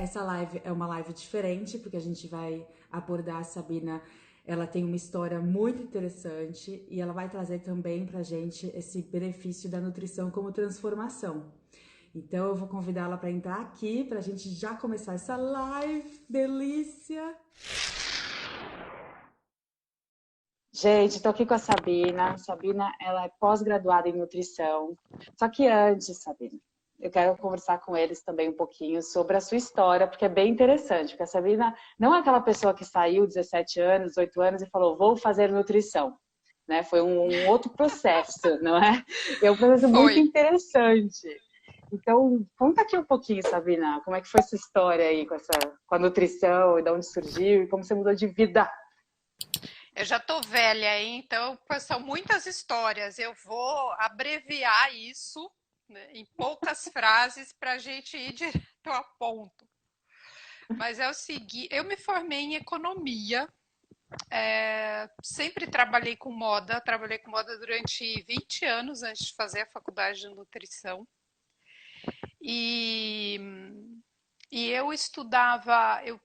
essa live é uma live diferente, porque a gente vai abordar a Sabina. Ela tem uma história muito interessante e ela vai trazer também pra gente esse benefício da nutrição como transformação. Então eu vou convidá-la para entrar aqui pra gente já começar essa live. Delícia! Gente, estou aqui com a Sabina. Sabina, ela é pós-graduada em nutrição. Só que antes, Sabina, eu quero conversar com eles também um pouquinho sobre a sua história, porque é bem interessante. Porque a Sabina não é aquela pessoa que saiu 17 anos, 18 anos e falou, vou fazer nutrição. Né? Foi um outro processo, não é? E é um processo muito Foi. interessante. Então, conta aqui um pouquinho, Sabina, como é que foi essa história aí com a nutrição e de onde surgiu e como você mudou de vida. Eu já tô velha, hein? Então são muitas histórias. Eu vou abreviar isso, né, em poucas frases para a gente ir direto ao ponto. Mas é o seguinte, eu me formei em economia, sempre trabalhei com moda durante 20 anos antes de fazer a faculdade de nutrição. E eu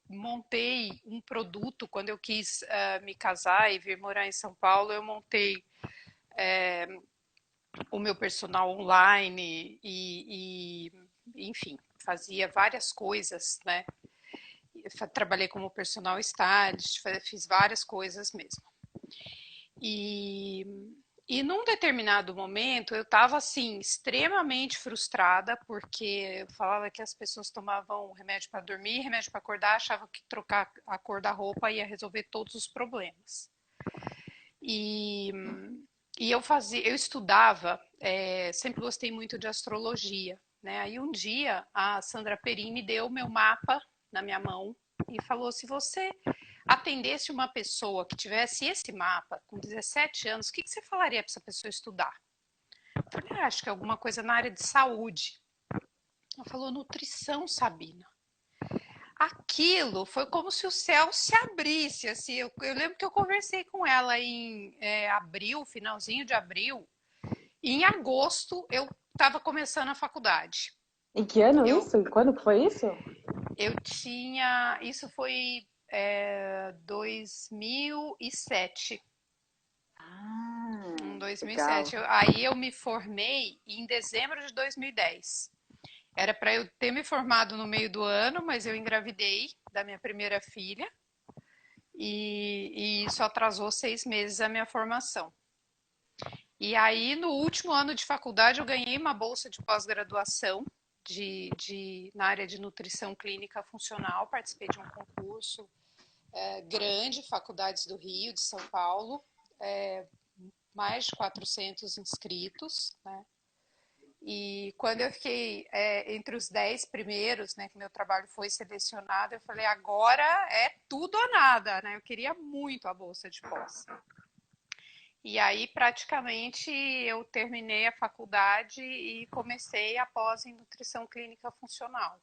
montei um produto quando eu quis me casar e vir morar em São Paulo. Eu montei o meu personal online enfim, fazia várias coisas, né? Trabalhei como personal stylist, fiz várias coisas mesmo. E, e num determinado momento eu estava assim extremamente frustrada porque eu falava que as pessoas tomavam remédio para dormir, remédio para acordar, achavam que trocar a cor da roupa ia resolver todos os problemas. E, eu estudava, sempre gostei muito de astrologia, né? Aí um dia a Sandra Perim me deu o meu mapa na minha mão e falou: se você atendesse uma pessoa que tivesse esse mapa com 17 anos, o que você falaria para essa pessoa estudar? Eu falei, acho que é alguma coisa na área de saúde. Ela falou, nutrição, Sabina. Aquilo foi como se o céu se abrisse, assim, eu lembro que eu conversei com ela em abril, finalzinho de abril, e em agosto eu estava começando a faculdade. Em que ano Eu, isso? Quando que foi isso? isso foi 2007. Em Legal. 2007. Aí eu me formei em dezembro de 2010. Era para eu ter me formado no meio do ano, mas eu engravidei da minha primeira filha e isso atrasou 6 meses a minha formação. E aí, no último ano de faculdade, eu ganhei uma bolsa de pós-graduação na área de nutrição clínica funcional. Participei de um concurso grande, faculdades do Rio, de São Paulo, mais de 400 inscritos, né? E quando eu fiquei entre os 10 primeiros, né, que meu trabalho foi selecionado, eu falei, agora é tudo ou nada, né? Eu queria muito a bolsa de pós. E aí, praticamente, eu terminei a faculdade e comecei a pós em nutrição clínica funcional.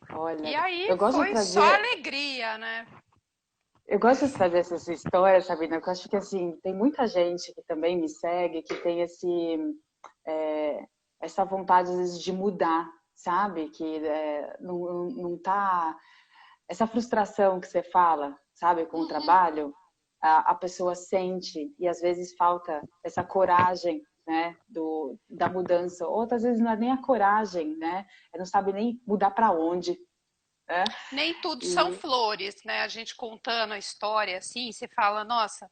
E Olha, aí eu gosto de foi só trazer, alegria, né? eu gosto de trazer essas histórias, Sabina, porque eu acho que assim, tem muita gente que também me segue, que tem é, essa vontade às vezes de mudar, sabe? Que não tá essa frustração que você fala, sabe, com o Uhum. trabalho, a pessoa sente e às vezes falta essa coragem, né, da mudança. Outras vezes não é nem a coragem, né? Não sabe nem mudar para onde, né? Nem tudo são E flores, né? A gente contando a história assim, você fala, nossa,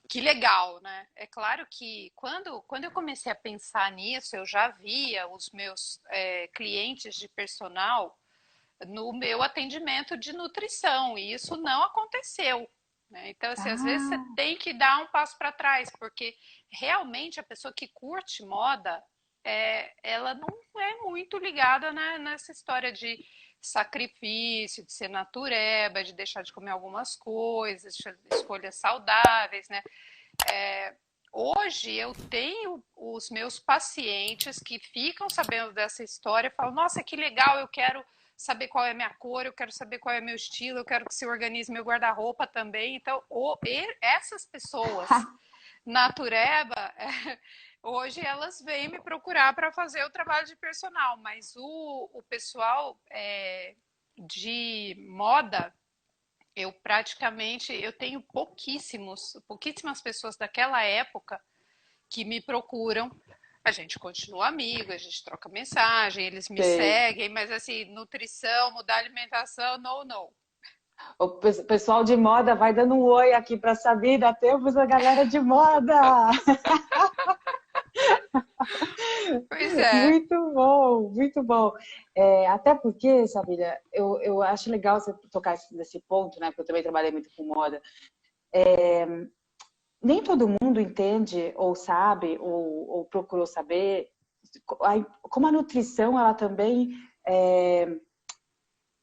que legal, né? É claro que quando eu comecei a pensar nisso, eu já via os meus clientes de personal no meu atendimento de nutrição, e isso não aconteceu. Né? Então, assim, às vezes você ah, tem que dar um passo para trás, porque realmente a pessoa que curte moda, ela não é muito ligada, né, nessa história de sacrifício, de ser natureba, de deixar de comer algumas coisas, de escolhas saudáveis, né? Hoje eu tenho os meus pacientes que ficam sabendo dessa história e falam, nossa, que legal, eu quero saber qual é a minha cor, eu quero saber qual é o meu estilo, eu quero que você organize meu guarda-roupa também. Então, essas pessoas natureba, hoje elas vêm me procurar para fazer o trabalho de personal, mas o pessoal de moda, eu tenho pouquíssimas pessoas daquela época que me procuram. A gente continua amigo, a gente troca mensagem, eles me Sei. seguem, mas assim, nutrição, mudar alimentação, não. O pessoal de moda vai dando um oi aqui para Sabina. Temos a galera de moda! Pois é. Muito bom, muito bom. É, até porque, Sabina, eu acho legal você tocar nesse ponto, né? Porque eu também trabalhei muito com moda. Nem todo mundo entende, ou sabe, ou procurou saber, como a nutrição, ela também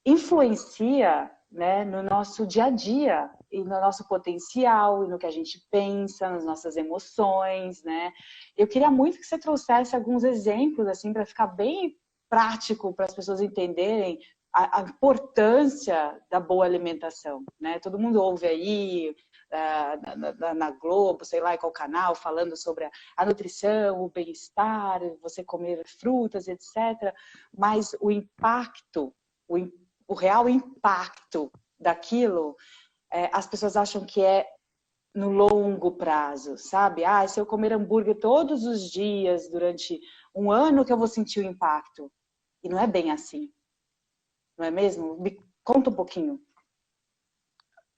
influencia, né, no nosso dia a dia e no nosso potencial e no que a gente pensa, nas nossas emoções, né? Eu queria muito que você trouxesse alguns exemplos assim para ficar bem prático para as pessoas entenderem a importância da boa alimentação, né? Todo mundo ouve aí na Globo, sei lá, em qual canal, falando sobre a nutrição, o bem-estar, você comer frutas, etc. Mas o impacto, o real impacto daquilo, as pessoas acham que é no longo prazo, sabe? Ah, se eu comer hambúrguer todos os dias durante um ano que eu vou sentir o impacto. E não é bem assim, não é mesmo? Me conta um pouquinho.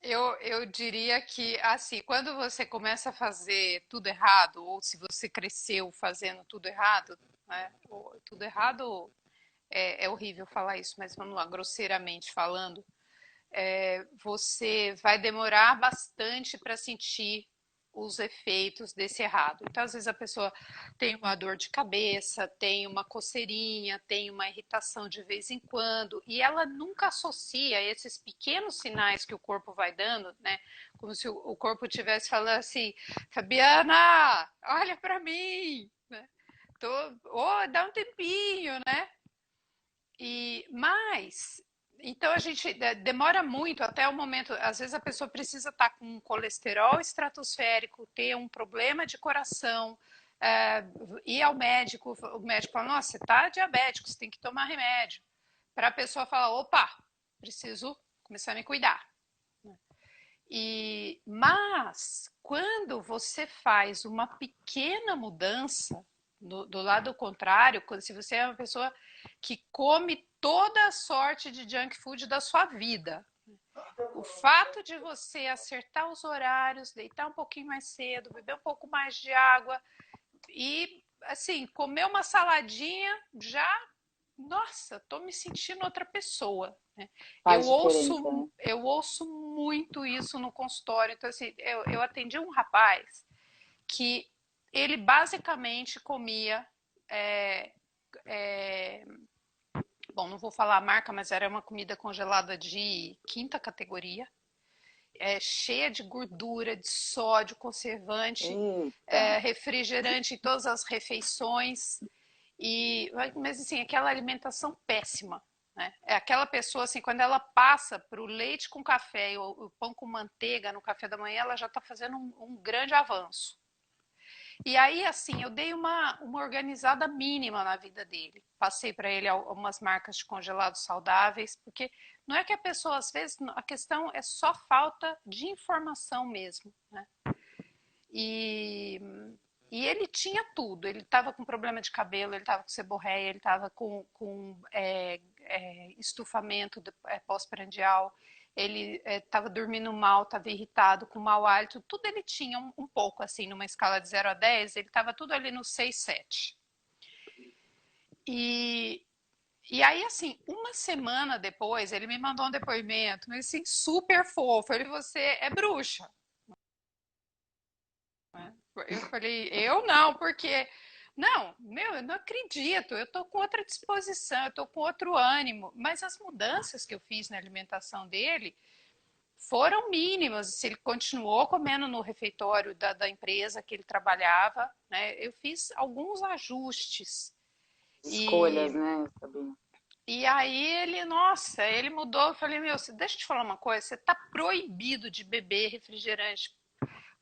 Eu diria que, assim, quando você começa a fazer tudo errado, ou se você cresceu fazendo tudo errado, né? Tudo errado é horrível falar isso, mas vamos lá, grosseiramente falando, você vai demorar bastante para sentir os efeitos desse errado. Então, às vezes a pessoa tem uma dor de cabeça, tem uma coceirinha, tem uma irritação de vez em quando, e ela nunca associa esses pequenos sinais que o corpo vai dando, né? Como se o corpo estivesse falando assim: Fabiana, olha para mim, né? Dá um tempinho, né? Mas então a gente demora muito até o momento. Às vezes a pessoa precisa estar com um colesterol estratosférico, ter um problema de coração, ir ao médico. O médico fala: Nossa, você está diabético, você tem que tomar remédio. Para a pessoa falar: Opa, preciso começar a me cuidar. Mas quando você faz uma pequena mudança do lado contrário, se você é uma pessoa que come toda a sorte de junk food da sua vida, o fato de você acertar os horários, deitar um pouquinho mais cedo, beber um pouco mais de água e, assim, comer uma saladinha, já, nossa, tô me sentindo outra pessoa, né? Faz diferença, né? Eu ouço muito isso no consultório. Então, assim, eu atendi um rapaz que ele basicamente comia é, é, bom, não vou falar a marca, mas era uma comida congelada de quinta categoria, cheia de gordura, de sódio, conservante, Eita. refrigerante em todas as refeições. Mas assim, aquela alimentação péssima. Né? É aquela pessoa, assim, quando ela passa para o leite com café e o pão com manteiga no café da manhã, ela já está fazendo um grande avanço. E aí, assim, eu dei uma organizada mínima na vida dele. Passei para ele algumas marcas de congelados saudáveis, porque não é que a pessoa, às vezes, a questão é só falta de informação mesmo, né? E, e ele tinha tudo. Ele estava com problema de cabelo, ele estava com seborreia, ele estava com estufamento pós-prandial, ele estava dormindo mal, estava irritado, com mau hálito, tudo ele tinha um pouco, assim, numa escala de 0 a 10, ele estava tudo ali no 6, 7. E, e aí, assim, uma semana depois, ele me mandou um depoimento, mas assim, super fofo. Ele, você é bruxa. Eu falei, eu não, porque não, meu, eu não acredito, eu tô com outra disposição, eu tô com outro ânimo, mas as mudanças que eu fiz na alimentação dele foram mínimas. Se ele continuou comendo no refeitório da empresa que ele trabalhava, né? Eu fiz alguns ajustes. Escolhas, E, né, Sabina? e aí ele, nossa, ele mudou. Eu falei, meu, deixa eu te falar uma coisa, você tá proibido de beber refrigerante.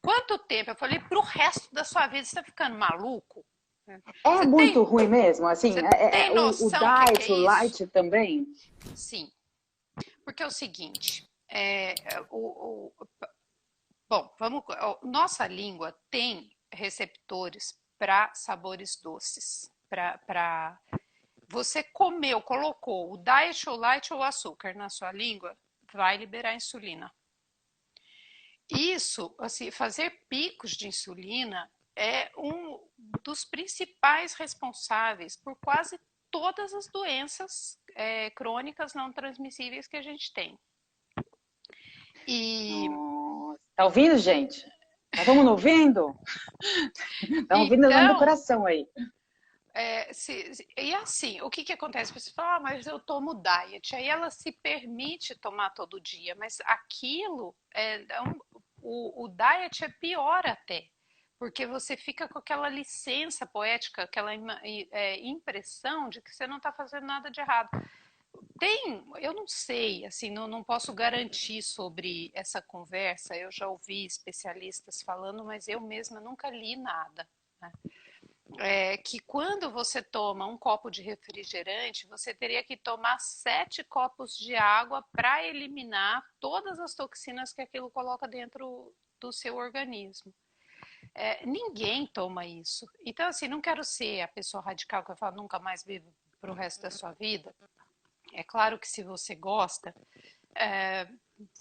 Quanto tempo? Eu falei, pro resto da sua vida, você tá ficando maluco? É Você muito tem, ruim mesmo, assim, você tem o noção do que é diet, o isso? light também. Sim. Porque é o seguinte, bom, nossa língua tem receptores para sabores doces, para você comeu, colocou o diet ou light ou açúcar na sua língua, vai liberar insulina. Isso, assim, fazer picos de insulina é um dos principais responsáveis por quase todas as doenças crônicas não transmissíveis que a gente tem. E Nossa, tá ouvindo, gente? Tá todo mundo ouvindo? Tá ouvindo o nome do então, coração aí. e assim, o que que acontece? Você fala, mas eu tomo diet. Aí ela se permite tomar todo dia, mas aquilo, o diet é pior até, porque você fica com aquela licença poética, aquela impressão de que você não está fazendo nada de errado. Eu não sei, assim, não posso garantir sobre essa conversa. Eu já ouvi especialistas falando, mas eu mesma nunca li nada, né? Que quando você toma um copo de refrigerante, você teria que tomar 7 copos de água para eliminar todas as toxinas que aquilo coloca dentro do seu organismo. Ninguém toma isso. Então, assim, não quero ser a pessoa radical que eu falo nunca mais bebo para o resto da sua vida. É claro que se você gosta, é,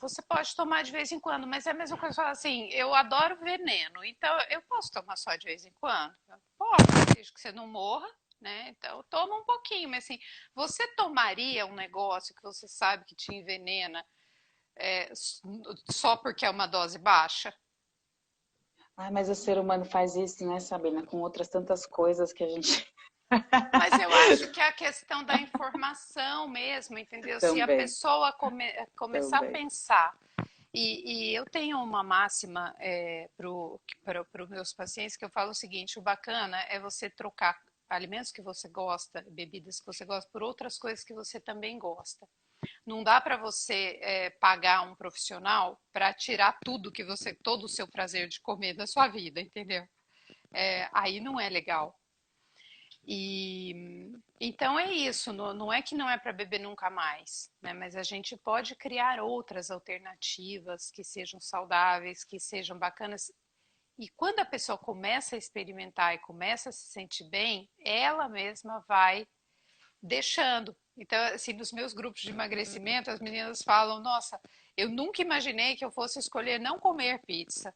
você pode tomar de vez em quando, mas é a mesma coisa que falar assim, eu adoro veneno, então eu posso tomar só de vez em quando? Pode, desde que você não morra, né? Então toma um pouquinho, mas assim, você tomaria um negócio que você sabe que te envenena é, só porque é uma dose baixa? Ai, mas o ser humano faz isso, né, Sabina? Com outras tantas coisas que a gente Mas eu acho que é a questão da informação mesmo, entendeu? Se a também, pessoa começar a também. pensar. E eu tenho uma máxima para os meus pacientes que eu falo o seguinte: o bacana é você trocar alimentos que você gosta, bebidas que você gosta, por outras coisas que você também gosta. Não dá para você pagar um profissional para tirar todo o seu prazer de comer da sua vida, entendeu? Aí não é legal. E então é isso, não é que não é para beber nunca mais, né? Mas a gente pode criar outras alternativas que sejam saudáveis, que sejam bacanas. E quando a pessoa começa a experimentar e começa a se sentir bem, ela mesma vai deixando. Então, assim, nos meus grupos de emagrecimento, as meninas falam: Nossa, eu nunca imaginei que eu fosse escolher não comer pizza.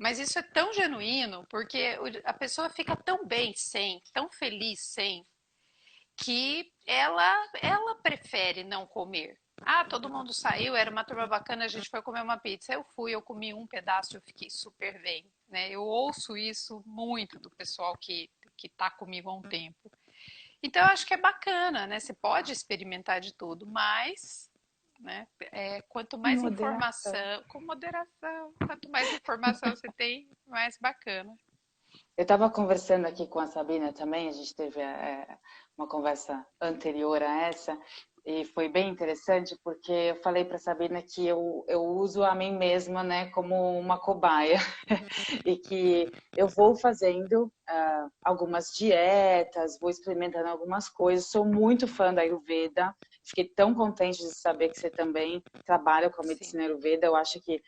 Mas isso é tão genuíno, porque a pessoa fica tão bem sem, tão feliz sem, que ela prefere não comer. Ah, todo mundo saiu, era uma turma bacana, a gente foi comer uma pizza. Eu fui, eu comi um pedaço, eu fiquei super bem, né? Eu ouço isso muito do pessoal que tá comigo há um tempo. Então, eu acho que é bacana, né? Você pode experimentar de tudo, mas, né? Quanto mais Moderação. informação, com moderação, quanto mais informação você tem, mais bacana. Eu estava conversando aqui com a Sabina também, a gente teve uma conversa anterior a essa, e foi bem interessante porque eu falei para a Sabina que eu uso a mim mesma, né, como uma cobaia, e que eu vou fazendo algumas dietas, vou experimentando algumas coisas, sou muito fã da Ayurveda, fiquei tão contente de saber que você também trabalha com a Sim. medicina Ayurveda, eu acho que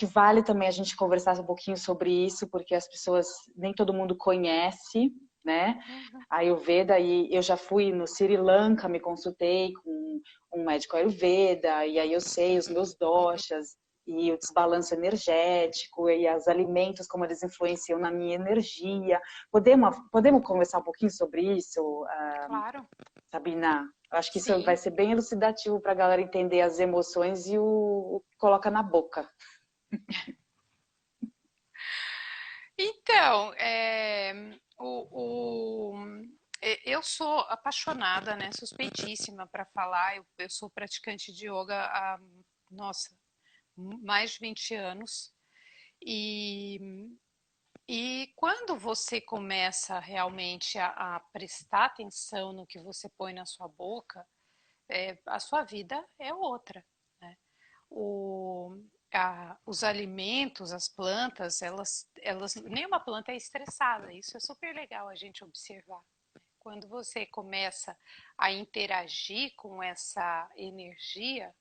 vale também a gente conversar um pouquinho sobre isso, porque as pessoas, nem todo mundo conhece, né? Uhum. A Ayurveda, e eu já fui no Sri Lanka, me consultei com um médico Ayurveda, e aí eu sei os meus doshas, e o desbalanço energético, e os alimentos, como eles influenciam na minha energia. Podemos conversar um pouquinho sobre isso, Claro, Sabina? Eu acho que isso vai sim. ser bem elucidativo para a galera entender as emoções e o que coloca na boca. Então, eu sou apaixonada, né? Suspeitíssima para falar. Eu sou praticante de yoga há, nossa, mais de 20 anos. E, e quando você começa realmente a prestar atenção no que você põe na sua boca, a sua vida é outra, né? Os alimentos, as plantas, nenhuma planta é estressada. Isso é super legal a gente observar. Quando você começa a interagir com essa energia,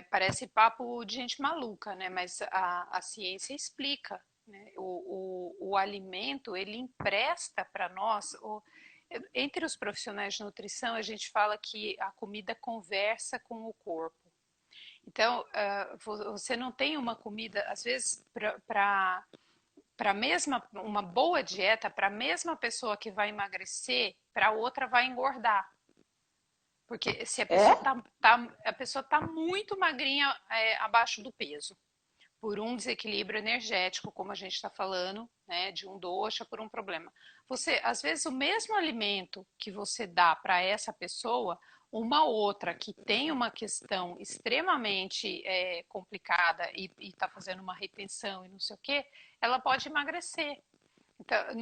parece papo de gente maluca, né? Mas a ciência explica, né? O alimento, ele empresta para nós. Entre os profissionais de nutrição, a gente fala que a comida conversa com o corpo. Então, você não tem uma comida, às vezes, para uma boa dieta, para a mesma pessoa que vai emagrecer, para outra vai engordar. Porque se É? a pessoa tá muito magrinha, abaixo do peso, por um desequilíbrio energético, como a gente está falando, né, de um dosha, por um problema. Você, às vezes, o mesmo alimento que você dá para essa pessoa, uma outra que tem uma questão extremamente complicada e está fazendo uma retenção e não sei o quê, ela pode emagrecer. Então,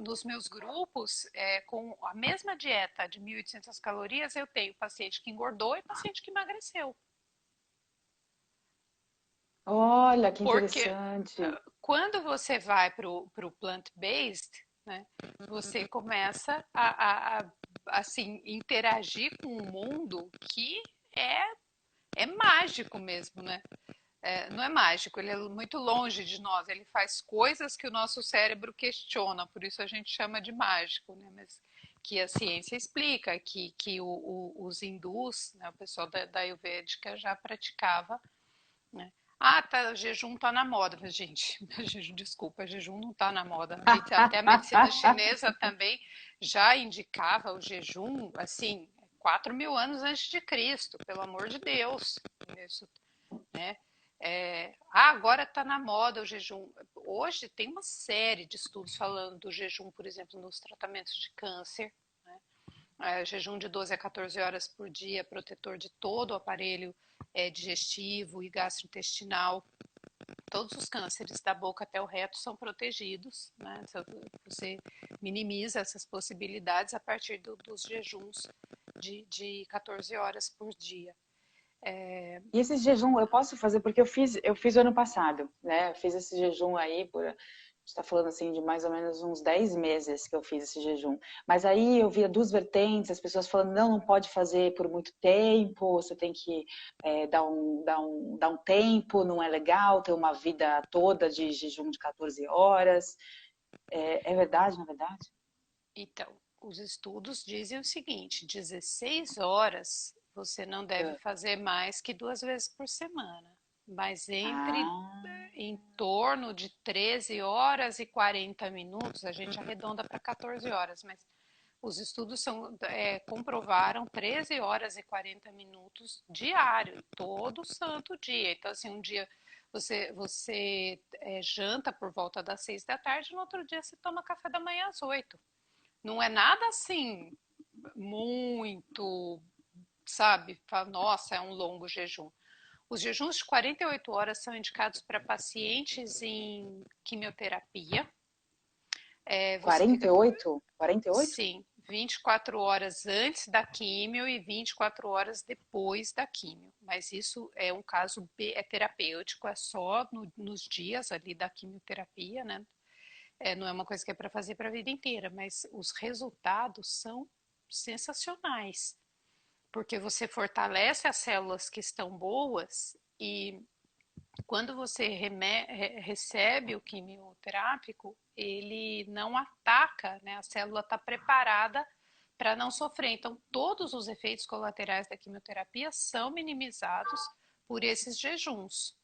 nos meus grupos, com a mesma dieta de 1.800 calorias, eu tenho paciente que engordou e paciente que emagreceu. Olha, que Porque interessante. quando você vai para o plant-based, né, você começa assim, interagir com um mundo que é mágico mesmo, né? Não é mágico, ele é muito longe de nós, ele faz coisas que o nosso cérebro questiona, por isso a gente chama de mágico, né? Mas que a ciência explica, que os hindus, né, o pessoal da Ayurvédica já praticava, né? Ah, tá, o jejum tá na moda, mas, gente, desculpa, jejum não tá na moda. Até a medicina chinesa também já indicava o jejum, assim, 4.000 anos antes de Cristo, pelo amor de Deus. Isso, né? Agora está na moda o jejum. Hoje tem uma série de estudos falando do jejum, por exemplo, nos tratamentos de câncer. Né? Jejum de 12 a 14 horas por dia, protetor de todo o aparelho digestivo e gastrointestinal. Todos os cânceres da boca até o reto são protegidos. Né? Você minimiza essas possibilidades a partir dos jejuns de 14 horas por dia. E esse jejum eu posso fazer porque eu fiz o ano passado, né? Eu fiz esse jejum aí a gente está falando assim de mais ou menos uns 10 meses que eu fiz esse jejum. Mas aí eu via duas vertentes, as pessoas falando, não, não pode fazer por muito tempo, você tem que dar um tempo, não é legal ter uma vida toda de jejum de 14 horas. É verdade, na verdade? Então, os estudos dizem o seguinte: 16 horas você não deve É. fazer mais que 2 vezes por semana, mas Ah, em torno de 13 horas e 40 minutos, a gente arredonda para 14 horas, mas os estudos comprovaram 13 horas e 40 minutos diário, todo santo dia. Então, assim, um dia você janta por volta das 6 da tarde, no outro dia você toma café da manhã às 8. Não é nada assim muito, sabe? Nossa, é um longo jejum. Os jejuns de 48 horas são indicados para pacientes em quimioterapia. Você fica, 48? 48? sim, 24 horas antes da quimio e 24 horas depois da quimio. Mas isso é um caso terapêutico, é só nos dias ali da quimioterapia, né? Não é uma coisa que é para fazer para a vida inteira, mas os resultados são sensacionais, porque você fortalece as células que estão boas e quando você recebe o quimioterápico, ele não ataca, né? A célula está preparada para não sofrer. Então, todos os efeitos colaterais da quimioterapia são minimizados por esses jejuns.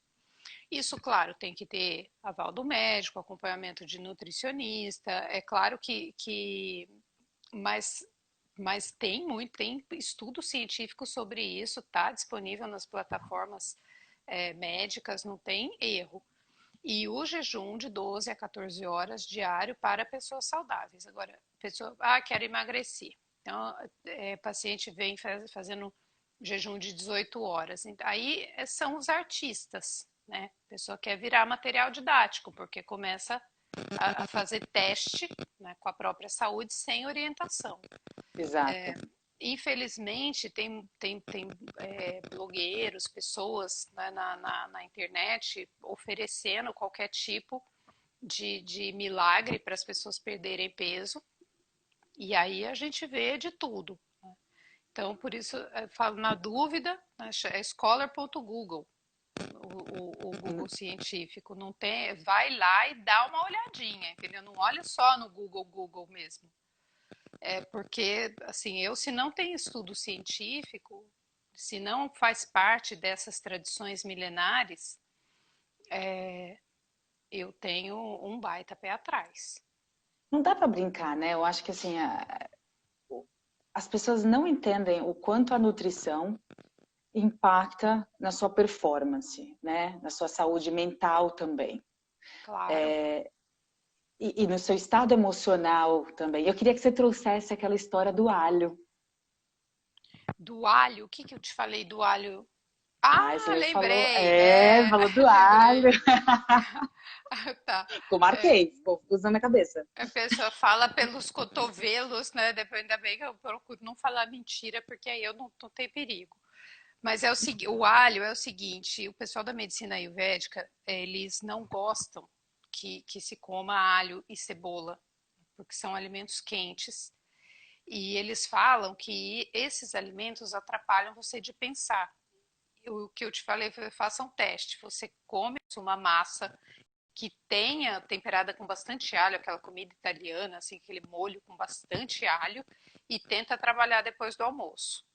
Isso, claro, tem que ter aval do médico, acompanhamento de nutricionista. É claro mas, mas tem estudo científico sobre isso, está disponível nas plataformas médicas, não tem erro. E o jejum de 12 a 14 horas diário para pessoas saudáveis. Agora, pessoa, quero emagrecer. Então, paciente vem fazendo jejum de 18 horas. Aí são os artistas, né? A pessoa quer virar material didático, porque começa a fazer teste, né, com a própria saúde sem orientação. exato. Infelizmente, tem blogueiros, pessoas, né, na internet oferecendo qualquer tipo de milagre para as pessoas perderem peso. E aí a gente vê de tudo. Então, por isso, eu falo, na dúvida, né, é scholar.google, o Google científico. Não tem, vai lá e dá uma olhadinha, entendeu? Não olha só no Google mesmo. É porque, assim, se não tem estudo científico, se não faz parte dessas tradições milenares, eu tenho um baita pé atrás. Não dá para brincar, né? Eu acho que assim, as pessoas não entendem o quanto a nutrição impacta na sua performance, né? Na sua saúde mental também. Claro. E no seu estado emocional também. Eu queria que você trouxesse aquela história do alho. Do alho, o que que eu te falei do alho? Ah, Ah, você me falou, lembrei. falou do alho. Lembrei. Tá. Eu É, marquei, ficou usando na cabeça. a pessoa fala pelos cotovelos, né? Depois, ainda bem que eu procuro não falar mentira, porque aí eu não tenho perigo. Mas o alho é o seguinte, o pessoal da medicina ayurvédica, eles não gostam que se coma alho e cebola, porque são alimentos quentes. E eles falam que esses alimentos atrapalham você de pensar. O que eu te falei foi, faça um teste. Você come uma massa que tenha temperada com bastante alho, aquela comida italiana, assim, aquele molho com bastante alho, e tenta trabalhar depois do almoço.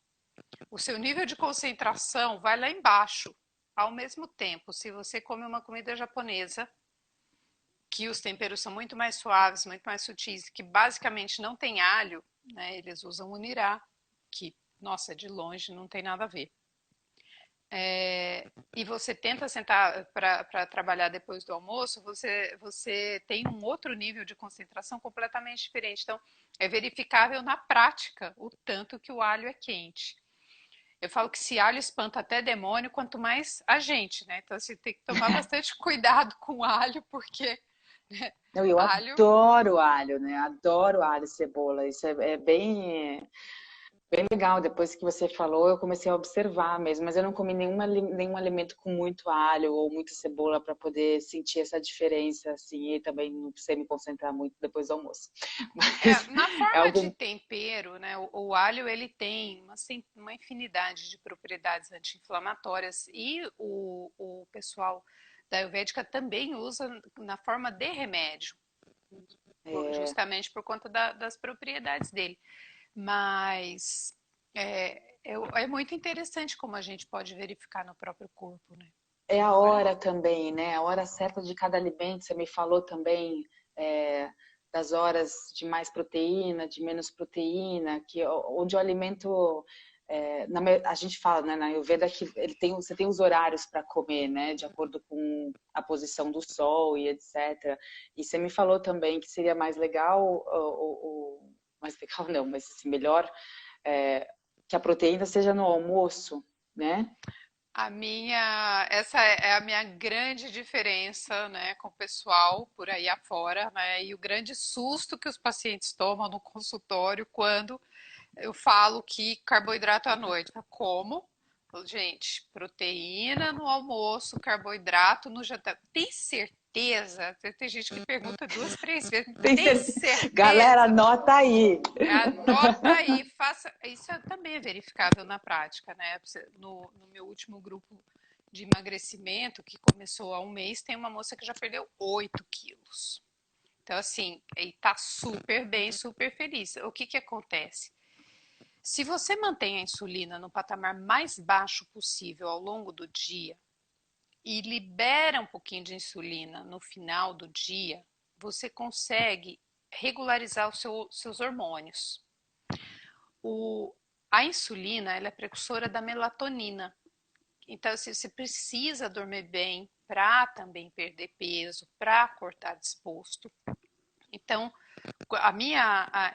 O seu nível de concentração vai lá embaixo. Ao mesmo tempo, se você come uma comida japonesa, que os temperos são muito mais suaves, muito mais sutis, que basicamente não tem alho, né? Eles usam o nirá, que, nossa, de longe não tem nada a ver. E você tenta sentar para trabalhar depois do almoço, você tem um outro nível de concentração completamente diferente. Então, é verificável na prática o tanto que o alho é quente. Eu falo que se alho espanta até demônio, quanto mais a gente, né? Então, você tem que tomar bastante cuidado com o alho, porque Não, eu alho. adoro alho, né? Adoro alho e cebola. Isso é bem legal. Depois que você falou, eu comecei a observar mesmo. Mas eu não comi nenhum alimento com muito alho ou muita cebola para poder sentir essa diferença, assim, e também não precisei me concentrar muito depois do almoço. Mas Na é forma de algo. tempero, né, o alho ele tem uma infinidade de propriedades anti-inflamatórias e o pessoal da Ayurvédica também usa na forma de remédio, justamente por conta das propriedades dele. Mas é muito interessante como a gente pode verificar no próprio corpo, né? É a Olha, hora também, né? A hora certa de cada alimento. Você me falou também das horas de mais proteína, de menos proteína, que onde o alimento a gente fala, né, na Ayurveda que você tem os horários para comer, né, de acordo com a posição do sol e etc. E você me falou também que seria mais legal, mais legal não, mas assim, melhor que a proteína seja no almoço, né? essa é a minha grande diferença, né, com o pessoal por aí afora, né, e o grande susto que os pacientes tomam no consultório quando eu falo que carboidrato à noite. Como? Gente, proteína no almoço, carboidrato no jantar. Tem certeza? Tem gente que pergunta duas, três vezes. Tem Tem certeza. Galera, certeza? anota aí. Anota aí, faça. Isso também é verificável na prática, né? No meu último grupo de emagrecimento, que começou há um mês, tem uma moça que já perdeu 8 quilos. Então, assim, e tá super bem, super feliz. O que que acontece? Se você mantém a insulina no patamar mais baixo possível ao longo do dia e libera um pouquinho de insulina no final do dia, você consegue regularizar os seus hormônios. O, a insulina ela é precursora da melatonina. Então, assim, você precisa dormir bem para também perder peso, para cortar disposto. Então,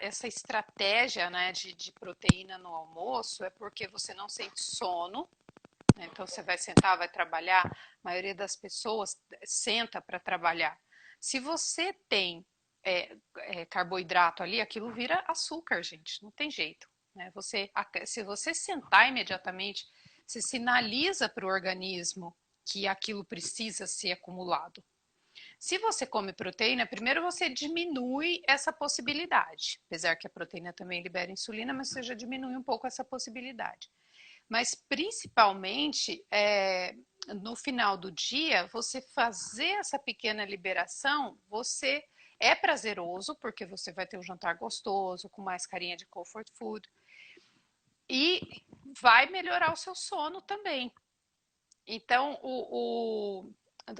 essa estratégia, né, de proteína no almoço é porque você não sente sono, né? Então você vai sentar, vai trabalhar. A maioria das pessoas senta para trabalhar. Se você tem carboidrato ali, aquilo vira açúcar, gente, não tem jeito. Né? Se você sentar imediatamente, você sinaliza para o organismo que aquilo precisa ser acumulado. Se você come proteína, primeiro você diminui essa possibilidade, apesar que a proteína também libera insulina, mas você já diminui um pouco essa possibilidade. Mas principalmente no final do dia, você fazer essa pequena liberação, você é prazeroso, porque você vai ter um jantar gostoso, com mais carinha de comfort food, e vai melhorar o seu sono também. Então,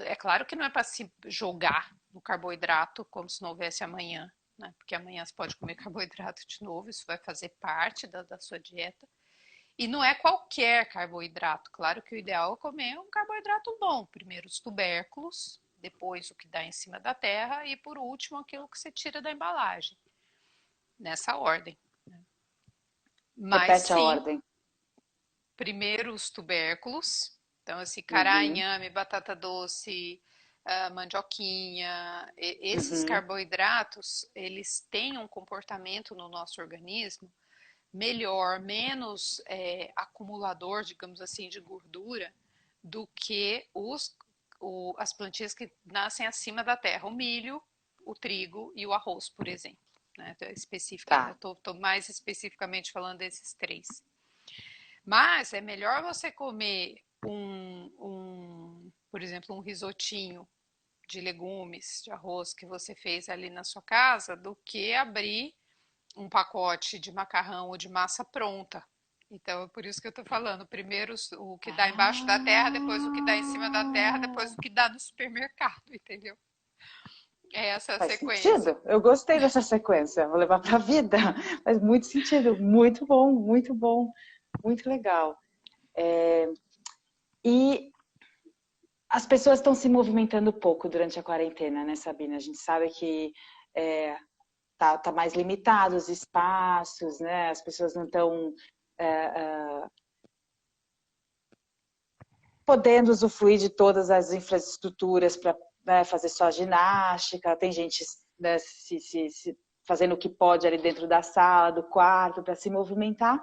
é claro que não é para se jogar no carboidrato como se não houvesse amanhã, né? Porque amanhã você pode comer carboidrato de novo, isso vai fazer parte da sua dieta. E não é qualquer carboidrato. Claro que o ideal é comer um carboidrato bom. Primeiro os tubérculos, depois o que dá em cima da terra e por último aquilo que você tira da embalagem. Nessa ordem. Mas Repete a sim, ordem. primeiro os tubérculos. Então, assim, cará, Uhum, inhame, batata doce, mandioquinha. Esses uhum. carboidratos, eles têm um comportamento no nosso organismo melhor, menos acumulador, digamos assim, de gordura do que as plantinhas que nascem acima da terra, o milho, o trigo e o arroz, por exemplo. Né? Tá. Estou mais especificamente falando desses três. Mas é melhor você comer por exemplo, um risotinho de legumes, de arroz que você fez ali na sua casa, do que abrir um pacote de macarrão ou de massa pronta. Então é por isso que eu estou falando. Primeiro o que dá embaixo da terra, depois o que dá em cima da terra, depois o Ah, que dá no supermercado, entendeu? É essa a faz sequência. sentido. Eu gostei dessa sequência. Vou levar para a vida. Faz muito sentido. Muito bom, muito legal. E as pessoas estão se movimentando pouco durante a quarentena, né, Sabina? A gente sabe que é, tá mais limitado os espaços, né? As pessoas não estão podendo usufruir de todas as infraestruturas para, né, fazer só ginástica. Tem gente, né, se fazendo o que pode ali dentro da sala, do quarto, para se movimentar.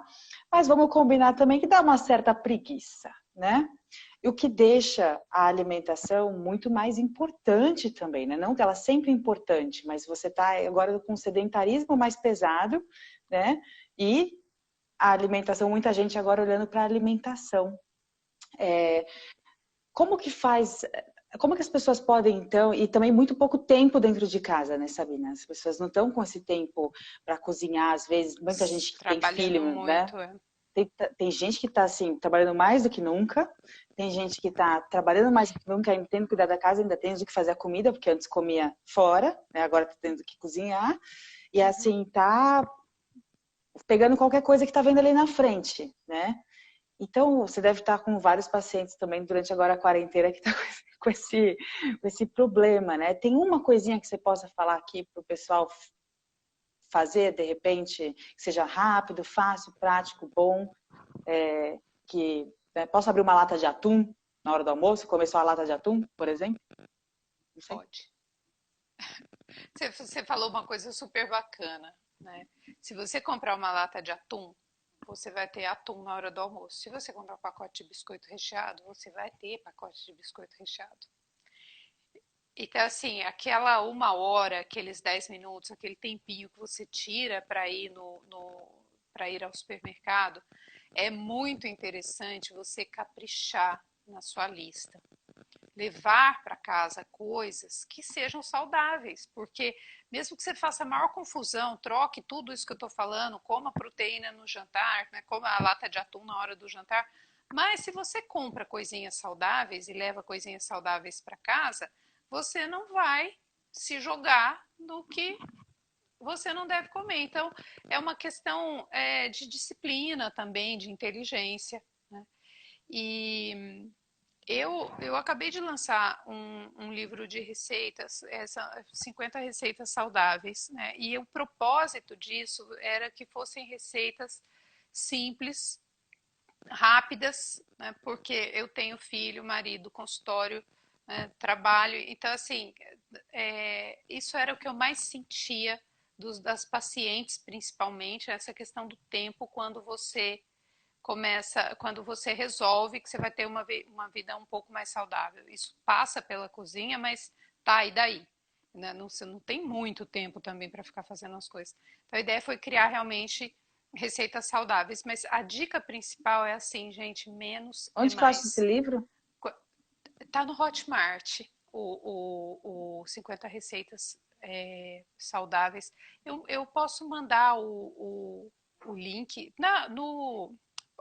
Mas vamos combinar também que dá uma certa preguiça, né? E o que deixa a alimentação muito mais importante também, né? Não que ela é sempre importante, mas você está agora com um sedentarismo mais pesado, né? E a alimentação, muita gente agora olhando para a alimentação. Como que faz, como que as pessoas podem, então, e também muito pouco tempo dentro de casa, né, Sabina? As pessoas não estão com esse tempo para cozinhar, às vezes, muita gente que tem Trabalhando filho, né? muito. Tem gente que está assim, trabalhando mais do que nunca, tem gente que está trabalhando mais do que nunca, ainda tendo que cuidar da casa, ainda tendo que fazer a comida, porque antes comia fora, né? Agora está tendo que cozinhar, e Uhum. assim, tá pegando qualquer coisa que está vendo ali na frente, né? Então, você deve estar com vários pacientes também durante agora a quarentena que está com esse problema, né? Tem uma coisinha que você possa falar aqui para o pessoal fazer, de repente, que seja rápido, fácil, prático, bom, que né, possa abrir uma lata de atum na hora do almoço, comer só a lata de atum, por exemplo? Não sei. Pode. Você falou uma coisa super bacana, né? Se você comprar uma lata de atum, você vai ter atum na hora do almoço. Se você comprar um pacote de biscoito recheado, você vai ter pacote de biscoito recheado. Então, assim, aquela uma hora, aqueles 10 minutos, aquele tempinho que você tira para ir para ir ao supermercado, é muito interessante você caprichar na sua lista. Levar para casa coisas que sejam saudáveis, porque mesmo que você faça a maior confusão, troque tudo isso que eu estou falando, coma proteína no jantar, né, coma a lata de atum na hora do jantar, mas se você compra coisinhas saudáveis e leva coisinhas saudáveis para casa, você não vai se jogar no que você não deve comer. Então, é uma questão de disciplina também, de inteligência. Né? E eu acabei de lançar um livro de receitas, 50 receitas saudáveis, né? E o propósito disso era que fossem receitas simples, rápidas, né? Porque eu tenho filho, marido, consultório, né? Trabalho, então assim, isso era o que eu mais sentia das pacientes, principalmente, essa questão do tempo quando você quando você resolve que você vai ter uma vida um pouco mais saudável. Isso passa pela cozinha, mas Tá, e daí? Né? Não, você não tem muito tempo também para ficar fazendo as coisas. Então a ideia foi criar realmente receitas saudáveis, mas a dica principal é assim, gente, menos é Onde que eu acho esse mais. livro? Tá no Hotmart, o 50 receitas saudáveis. Eu posso mandar o link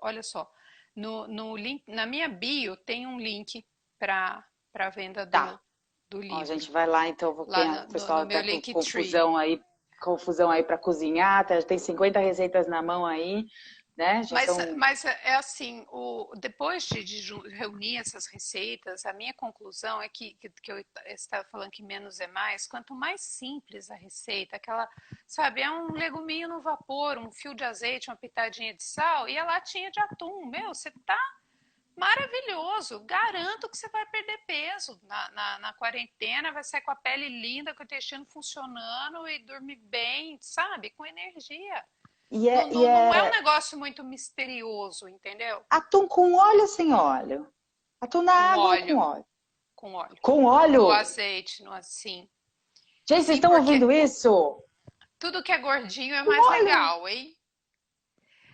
olha só, no link, na minha bio tem um link para venda Tá. do Ó, a livro, gente vai lá, então, lá quem o no pessoal meu tá com Linktree. confusão aí para cozinhar, tem 50 receitas na mão aí, né? Já são. Mas é assim, depois reunir essas receitas, a minha conclusão é que eu estava falando que menos é mais, quanto mais simples a receita, aquela, sabe, é um leguminho no vapor, um fio de azeite, uma pitadinha de sal e a latinha de atum. Meu, você tá maravilhoso, garanto que você vai perder peso na quarentena, vai sair com a pele linda, com o intestino funcionando e dormir bem, sabe, com energia. E Não, é, e não é um é negócio muito misterioso, entendeu? atum com óleo ou sem óleo? Atum na Com água ou com óleo, óleo? com óleo. Com No óleo? azeite, no assim. Gente, vocês Sim, estão ouvindo porque isso? tudo que é gordinho é Com mais óleo. legal, hein?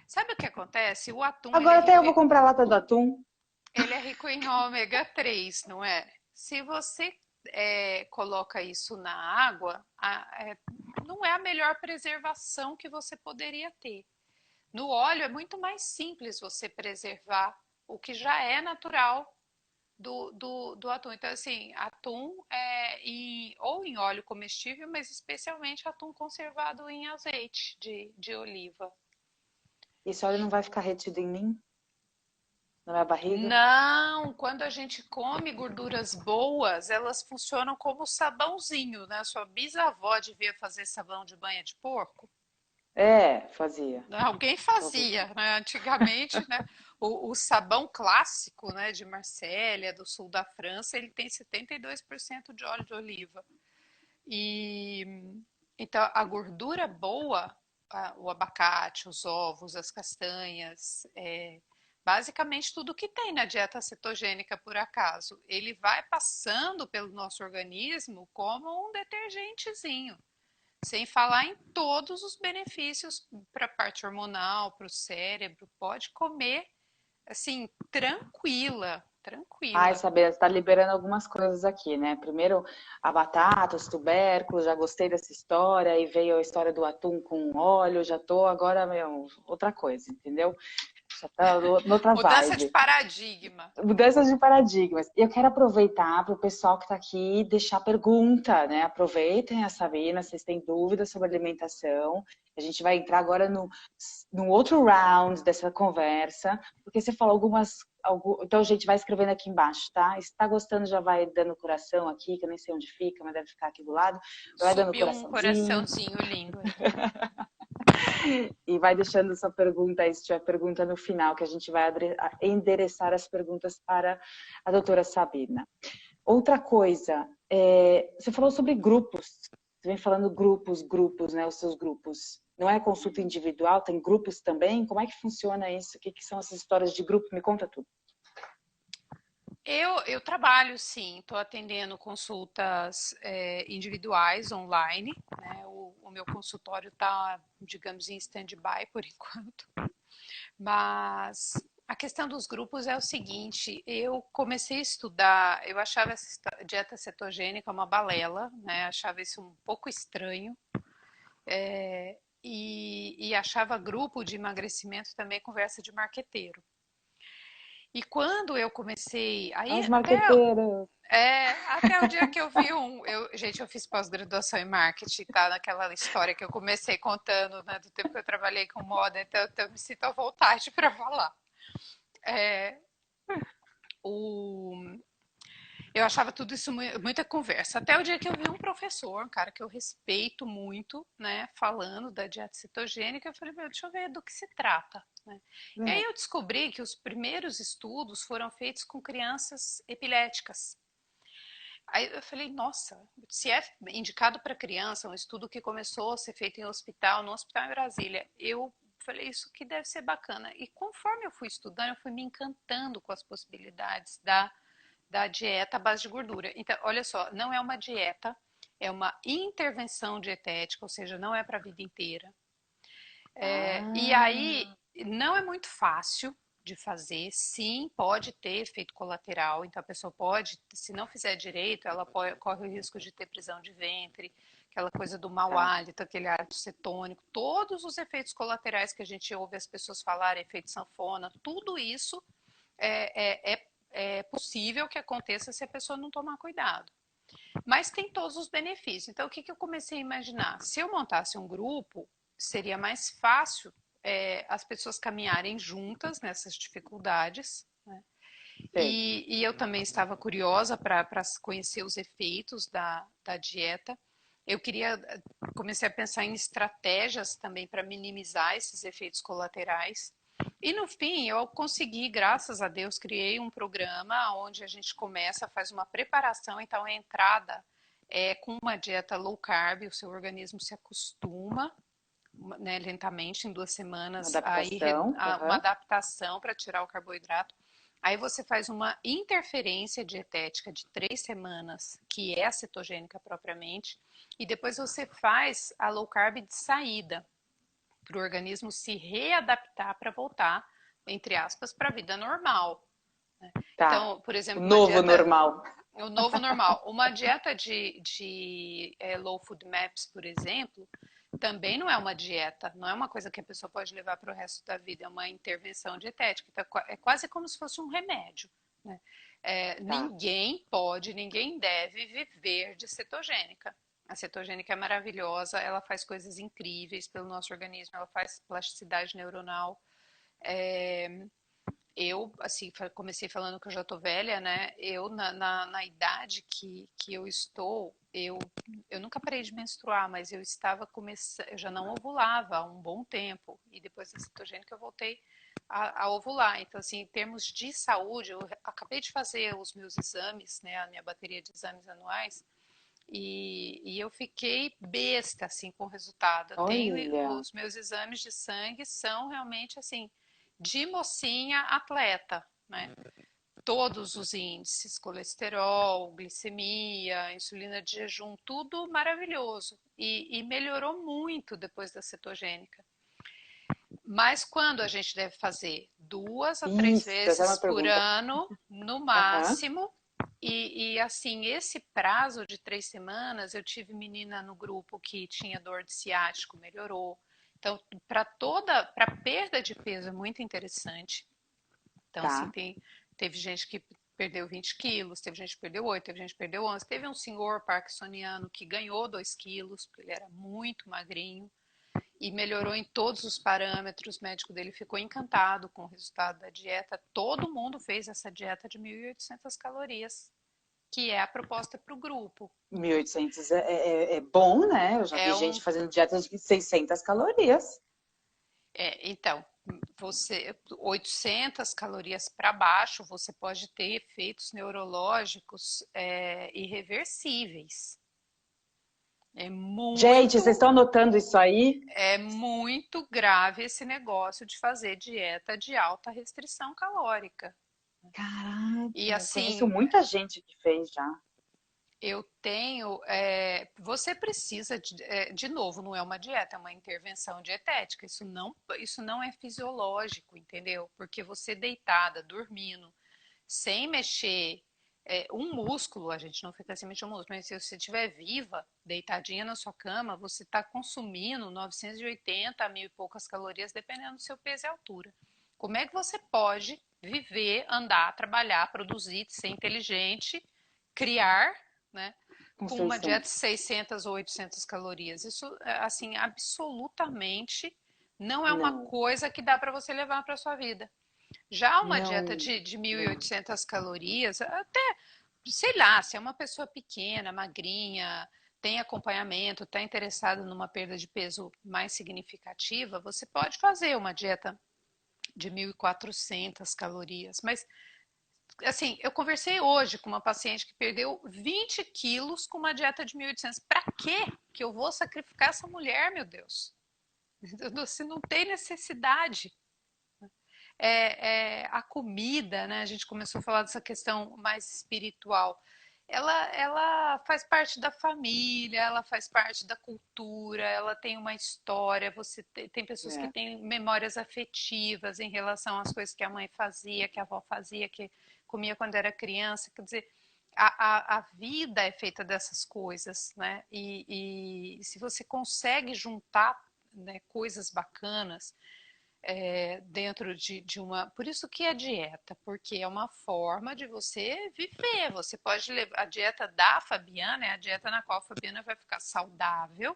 Sabe o que acontece? O atum, Agora até eu vou comprar lata do atum. ele é rico em ômega 3, não é? Se você coloca isso na água, não é a melhor preservação que você poderia ter. No óleo é muito mais simples você preservar o que já é natural do atum. Então, assim, atum ou em óleo comestível, mas especialmente atum conservado em azeite de oliva. Esse óleo não vai ficar retido em mim? Na minha barriga? Não, quando a gente come gorduras boas, elas funcionam como sabãozinho, né? Sua bisavó devia fazer sabão de banha de porco. É, fazia. Alguém Talvez. fazia, né? Antigamente, né? O sabão clássico, né, de Marsella, do sul da França, ele tem 72% de óleo de oliva. E então a gordura boa, o abacate, os ovos, as castanhas, basicamente tudo que tem na dieta cetogênica, por acaso, ele vai passando pelo nosso organismo como um detergentezinho. Sem falar em todos os benefícios para a parte hormonal, para o cérebro. Pode comer, assim, tranquila, Ai, tranquila. Sabrina, você tá liberando algumas coisas aqui, né? Primeiro, a batata, os tubérculos, já gostei dessa história, aí veio a história do atum com óleo, já tô agora, meu, outra coisa, entendeu? Já tá noutra Mudança de vibe. paradigma. Mudanças de paradigmas. E eu quero aproveitar para o pessoal que está aqui deixar pergunta, né? Aproveitem a Sabina, vocês têm dúvidas sobre alimentação. A gente vai entrar agora no outro round dessa conversa, porque você falou então, a gente vai escrevendo aqui embaixo, tá? E se está gostando, já vai dando coração aqui, que eu nem sei onde fica, mas deve ficar aqui do lado. Vai dando Subiu um coraçãozinho. coraçãozinho lindo aí. E vai deixando sua pergunta aí, se tiver pergunta no final, que a gente vai endereçar as perguntas para a doutora Sabina. Outra coisa, você falou sobre grupos, você vem falando grupos, né, os seus grupos. Não é consulta individual, tem grupos também? Como é que funciona isso? O que são essas histórias de grupo? Me conta tudo. Eu trabalho, sim, estou atendendo consultas individuais online, né? O meu consultório está, digamos, em stand-by por enquanto. Mas a questão dos grupos é o seguinte: eu comecei a estudar, eu achava essa dieta cetogênica uma balela, né? Achava isso um pouco estranho. E achava grupo de emagrecimento também conversa de marqueteiro. E quando eu comecei, aí As marqueteiras. até o dia que eu vi gente, eu fiz pós-graduação em marketing, tá? Naquela história que eu comecei contando, né, do tempo que eu trabalhei com moda, então eu me sinto à vontade para falar. É, o, eu achava tudo isso muita conversa. Até o dia que eu vi um professor, um cara que eu respeito muito, né, falando da dieta cetogênica, eu falei, meu, deixa eu ver do que se trata. Né? E aí eu descobri que os primeiros estudos foram feitos com crianças epiléticas. Aí eu falei, nossa, se é indicado para criança, um estudo que começou a ser feito em hospital, no hospital em Brasília, eu falei, isso que deve ser bacana. E conforme eu fui estudando, eu fui me encantando com as possibilidades da dieta à base de gordura. Então, olha só, não é uma dieta, é uma intervenção dietética, ou seja, não é para a vida inteira. E aí, Ah, não é muito fácil de fazer, sim, pode ter efeito colateral, então a pessoa pode, se não fizer direito, ela corre o risco de ter prisão de ventre, aquela coisa do mau tá. hálito, aquele hálito cetônico, todos os efeitos colaterais que a gente ouve as pessoas falarem, efeito sanfona, tudo isso é possível que aconteça se a pessoa não tomar cuidado. Mas tem todos os benefícios. Então, o que eu comecei a imaginar? Se eu montasse um grupo, seria mais fácil as pessoas caminharem juntas nessas dificuldades, né? Sei. E eu também estava curiosa para conhecer os efeitos da dieta. Eu comecei a pensar em estratégias também para minimizar esses efeitos colaterais. E no fim, eu consegui, graças a Deus, criei um programa onde a gente começa, faz uma preparação, então a entrada é com uma dieta low carb, o seu organismo se acostuma, né, lentamente, em 2 semanas, Uma aí adaptação. uma Aham. adaptação para tirar o carboidrato. Aí você faz uma interferência dietética de 3 semanas, que é a cetogênica propriamente, e depois você faz a low carb de saída, para o organismo se readaptar para voltar, entre aspas, para a vida normal. Tá. Então, por O exemplo, uma novo dieta, normal. o novo normal, uma dieta de low food maps, por exemplo, também não é uma dieta, não é uma coisa que a pessoa pode levar para o resto da vida, é uma intervenção dietética. Então, é quase como se fosse um remédio, né? Tá. Ninguém pode, ninguém deve viver de cetogênica. A cetogênica é maravilhosa, ela faz coisas incríveis pelo nosso organismo, ela faz plasticidade neuronal. Eu, assim, comecei falando que eu já tô velha, né? Eu, na idade que eu estou, eu nunca parei de menstruar, mas eu estava começando, eu já não ovulava há um bom tempo. E depois da cetogênica eu voltei a ovular. Então, assim, em termos de saúde, eu acabei de fazer os meus exames, né? A minha bateria de exames anuais. E eu fiquei besta, assim, com o resultado. Eu tenho, Olha. os meus exames de sangue são realmente, assim, de mocinha atleta, né? Todos os índices, colesterol, glicemia, insulina de jejum, tudo maravilhoso. E melhorou muito depois da cetogênica. Mas quando a gente deve fazer 2 a 3 Isso, essa é vezes uma por pergunta. ano, no Aham. máximo, assim, esse prazo de 3 semanas, eu tive menina no grupo que tinha dor de ciático, melhorou. Então, para perda de peso é muito interessante. Então, assim, Tá. teve gente que perdeu 20 quilos, teve gente que perdeu 8, teve gente que perdeu 11. Teve um senhor parkinsoniano que ganhou 2 quilos, porque ele era muito magrinho e melhorou em todos os parâmetros. O médico dele ficou encantado com o resultado da dieta. Todo mundo fez essa dieta de 1.800 calorias, que é a proposta para o grupo. 1.800 é bom, né? Eu já vi É um, gente fazendo dieta de 600 calorias. então, você 800 calorias para baixo, você pode ter efeitos neurológicos irreversíveis. É Gente, vocês muito estão anotando isso aí? É muito grave esse negócio de fazer dieta de alta restrição calórica. Caraca, E eu conheço assim, muita gente que fez já. eu tenho. Você precisa, de novo, não é uma dieta, é uma intervenção dietética. Isso não é fisiológico, entendeu? Porque você deitada, dormindo, sem mexer um músculo, a gente não fica sem mexer um músculo, mas se você estiver viva, deitadinha na sua cama, você está consumindo 980 a mil e poucas calorias, dependendo do seu peso e altura. Como é que você pode viver, andar, trabalhar, produzir, ser inteligente, criar, né, Com com uma dieta de 600. 600 ou 800 calorias? Isso, assim, absolutamente não é uma Não, coisa que dá para você levar para sua vida. Já uma dieta não, de não. 1.800 calorias, até, sei lá, se é uma pessoa pequena, magrinha, tem acompanhamento, está interessada numa perda de peso mais significativa, você pode fazer uma dieta de 1.400 calorias. Mas, assim, eu conversei hoje com uma paciente que perdeu 20 quilos com uma dieta de 1.800. Para quê que eu vou sacrificar essa mulher, meu Deus? Se não tem necessidade. a comida, né? A gente começou a falar dessa questão mais espiritual. Ela faz parte da família, ela faz parte da cultura, ela tem uma história. Você tem pessoas que É. têm memórias afetivas em relação às coisas que a mãe fazia, que a avó fazia, que comia quando era criança. Quer dizer, a vida é feita dessas coisas, né? E se você consegue juntar, né, coisas bacanas dentro de uma. Por isso que é dieta, porque é uma forma de você viver. Você pode levar. A dieta da Fabiana é a dieta na qual a Fabiana vai ficar saudável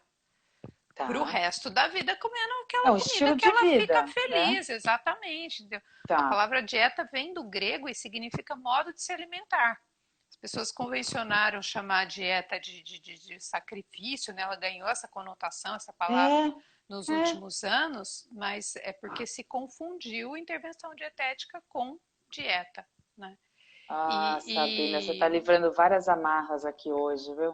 para o Tá. resto da vida comendo É aquela um comida estilo que de ela fica vida, né? feliz, exatamente. Entendeu? A Tá. palavra dieta vem do grego e significa modo de se alimentar. As pessoas convencionaram chamar a dieta de sacrifício, né? Ela ganhou essa conotação, essa palavra É, nos é. últimos anos, mas é porque se confundiu intervenção dietética com dieta, né? Ah, Sabina, você está E, livrando várias amarras aqui hoje, viu?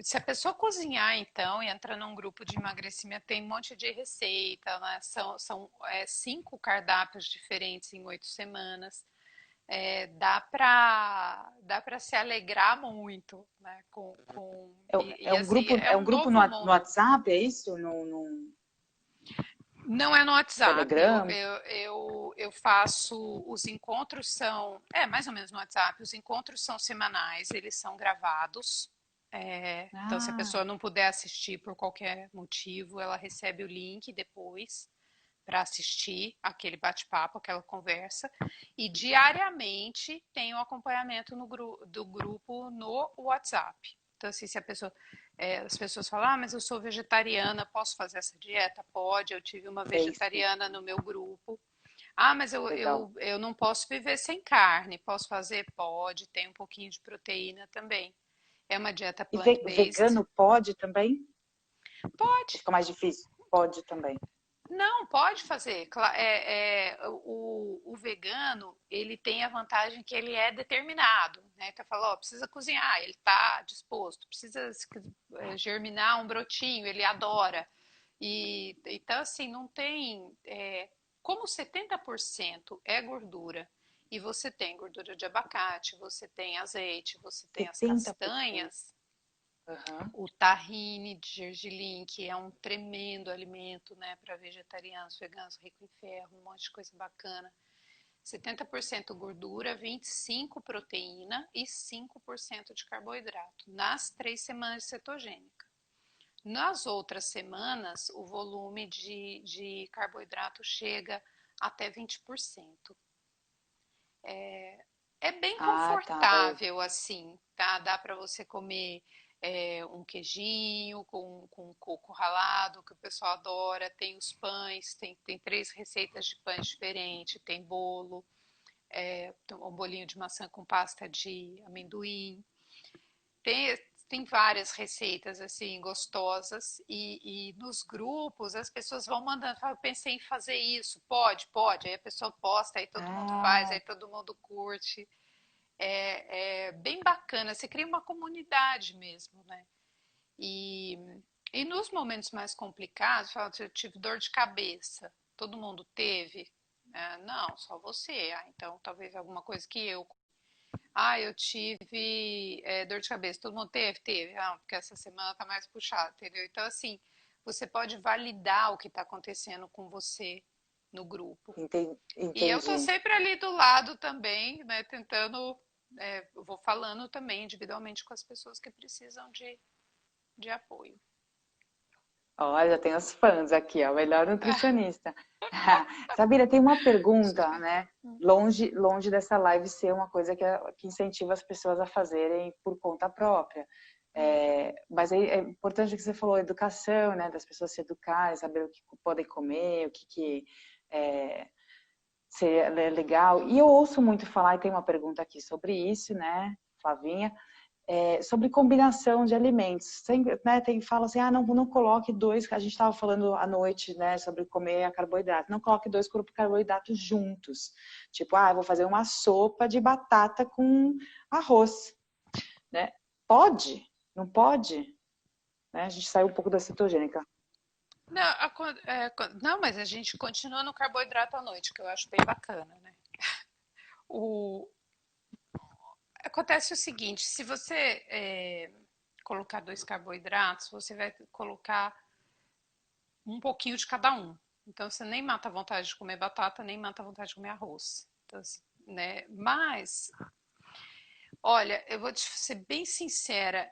se a pessoa cozinhar, então, e entra num grupo de emagrecimento, tem um monte de receita, né? São 5 cardápios diferentes em 8 semanas. Dá para se alegrar muito, né? É um Assim, grupo, é é um um grupo novo no mundo. WhatsApp, é isso? No Não é no WhatsApp. Telegram? Eu faço. Os encontros são. É, mais ou menos no WhatsApp. Os encontros são semanais, eles são gravados. Então, se a Ah, pessoa não puder assistir por qualquer motivo, ela recebe o link depois para assistir aquele bate-papo, aquela conversa. E diariamente tem o acompanhamento do grupo no WhatsApp. Então, assim, se a pessoa as pessoas falam, mas eu sou vegetariana, posso fazer essa dieta? Pode, eu tive uma é isso. vegetariana no meu grupo. Ah, mas Legal. eu não posso viver sem carne, posso fazer? Pode, tem um pouquinho de proteína também. É uma dieta E plant-based? vegano pode também? Ou Pode. fica mais difícil? Pode também. Não, pode fazer. O vegano, ele tem a vantagem que ele é determinado, né? Então, fala, ó, precisa cozinhar, ele está disposto. Precisa germinar um brotinho, ele adora. Então, assim, não tem... como 70% é gordura, e você tem gordura de abacate, você tem azeite, você tem as 70%. castanhas, Aham. o tahine de gergelim, que é um tremendo alimento, né, para vegetarianos, veganos, rico em ferro, um monte de coisa bacana. 70% gordura, 25% proteína e 5% de carboidrato, nas 3 semanas de cetogênica. Nas outras semanas, o volume de carboidrato chega até 20%. É bem Ah, tá. Vai. confortável assim, tá? Dá para você comer um queijinho com coco ralado, que o pessoal adora. Tem os pães, tem 3 receitas de pães diferentes. Tem bolo, tem um bolinho de maçã com pasta de amendoim. Tem, tem várias receitas assim gostosas e nos grupos as pessoas vão mandando, eu pensei em fazer isso, pode, aí a pessoa posta, aí todo mundo faz, Ah, aí todo mundo curte. É bem bacana, você cria uma comunidade mesmo, né? E, e nos momentos mais complicados, eu tive dor de cabeça, todo mundo teve? Não, só você. Então talvez alguma coisa que eu. Eu tive dor de cabeça, todo mundo teve? Teve. Porque essa semana tá mais puxada, entendeu? Então, assim, você pode validar o que está acontecendo com você no grupo. E eu tô entendi. sempre ali do lado também, né, tentando, eu vou falando também individualmente com as pessoas que precisam de apoio. Olha, tem os fãs aqui, ó, melhor nutricionista. Sabina, tem uma pergunta, né? Longe dessa live ser uma coisa que incentiva as pessoas a fazerem por conta própria. Mas é importante que você falou, educação, né? Das pessoas se educarem, saber o que podem comer, o que seria legal. E eu ouço muito falar, e tem uma pergunta aqui sobre isso, né, Flavinha? Sobre combinação de alimentos. Sempre, né, fala assim, não coloque dois, a gente estava falando à noite, né, sobre comer carboidrato, não coloque dois carboidratos juntos. Tipo, vou fazer uma sopa de batata com arroz, né? Pode? Não pode? Né? A gente saiu um pouco da cetogênica. Não, não, mas a gente continua no carboidrato à noite, que eu acho bem bacana, né? O, acontece o seguinte, se você colocar dois carboidratos, você vai colocar um pouquinho de cada um. Então você nem mata a vontade de comer batata, nem mata a vontade de comer arroz. Então, assim, né? Mas, olha, eu vou te ser bem sincera,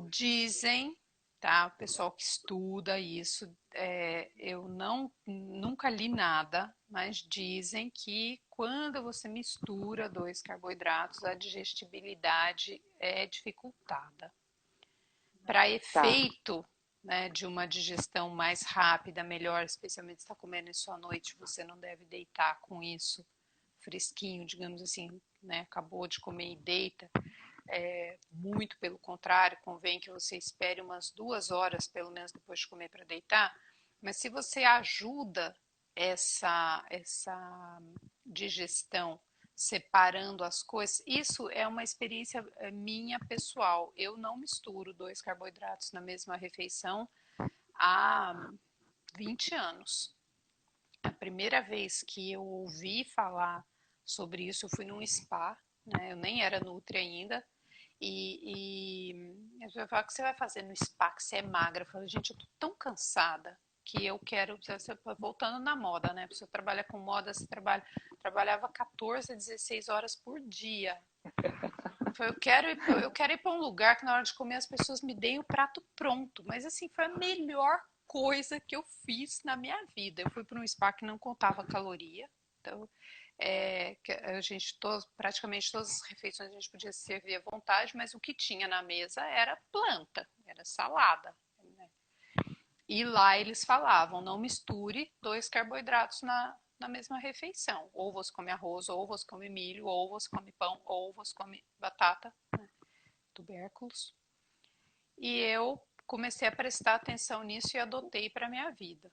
dizem, tá? O pessoal que estuda isso, eu nunca li nada, mas dizem que quando você mistura dois carboidratos, a digestibilidade é dificultada. Para Tá. efeito, né, de uma digestão mais rápida, melhor, especialmente se está comendo isso à noite, você não deve deitar com isso fresquinho, digamos assim, né, acabou de comer e deita. Muito pelo contrário, convém que você espere umas 2 horas, pelo menos, depois de comer para deitar. Mas se você ajuda essa digestão separando as coisas, isso é uma experiência minha pessoal. Eu não misturo dois carboidratos na mesma refeição há 20 anos. A primeira vez que eu ouvi falar sobre isso, eu fui num spa, né? Eu nem era nutri ainda. E a gente vai falar, o que você vai fazer no spa, que você é magra? Eu falei, gente, eu tô tão cansada que eu quero, voltando na moda, né? Você trabalha com moda, trabalhava 14 a 16 horas por dia. Eu falei, eu quero ir para um lugar que na hora de comer as pessoas me deem o prato pronto. Mas assim, foi a melhor coisa que eu fiz na minha vida. Eu fui para um spa que não contava caloria. Então, que a gente, praticamente todas as refeições a gente podia servir à vontade, mas o que tinha na mesa era planta, era salada. Né? E lá eles falavam, não misture dois carboidratos na mesma refeição. Ou você come arroz, ou você come milho, ou você come pão, ou você come batata, né? Tubérculos. E eu comecei a prestar atenção nisso e adotei para minha vida.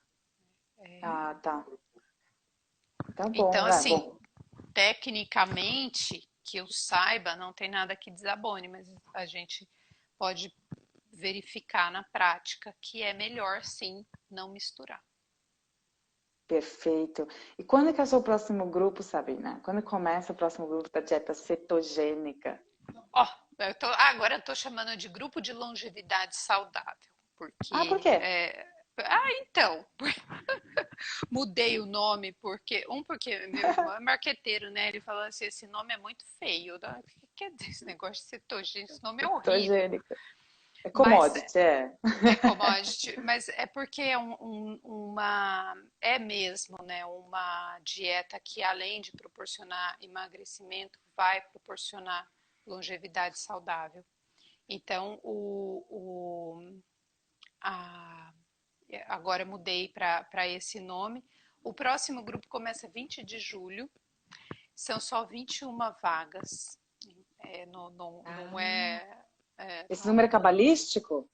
Ah, tá. Tá Então, bom, assim, bom. tecnicamente, que eu saiba, não tem nada que desabone, mas a gente pode verificar na prática que é melhor sim não misturar. Perfeito. E quando é que é o seu próximo grupo, Sabrina? Quando começa o próximo grupo da dieta cetogênica? Ó, agora eu tô chamando de grupo de longevidade saudável, Ah, por porque quê? então, mudei o nome porque meu irmão é marqueteiro, né? Ele falou assim, esse nome é muito feio. O que quer dizer esse negócio de cetogênico? Esse nome é horrível. Cetogênica. É Mas commodity, é. é commodity, mas é porque é é mesmo, né, uma dieta que além de proporcionar emagrecimento, vai proporcionar longevidade saudável. Então, a, agora eu mudei para esse nome. O próximo grupo começa 20 de julho, são só 21 vagas. Não Ah, esse não número é é cabalístico?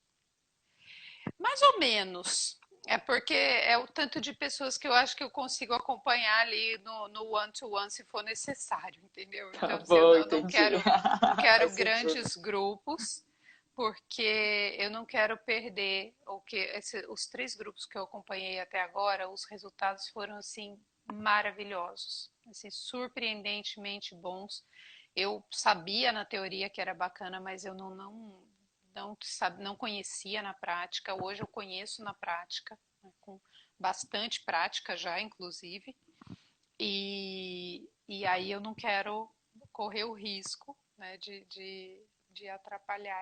mais ou menos. É porque é o tanto de pessoas que eu acho que eu consigo acompanhar ali no one-to-one se for necessário, entendeu? Tá Então, assim, bom, eu entendi. não quero Faz sentido. grandes grupos, porque eu não quero perder os 3 grupos que eu acompanhei até agora, os resultados foram, assim, maravilhosos, assim, surpreendentemente bons. Eu sabia na teoria que era bacana, mas eu não conhecia na prática. Hoje eu conheço na prática, né, com bastante prática já, inclusive. E aí eu não quero correr o risco, né, de atrapalhar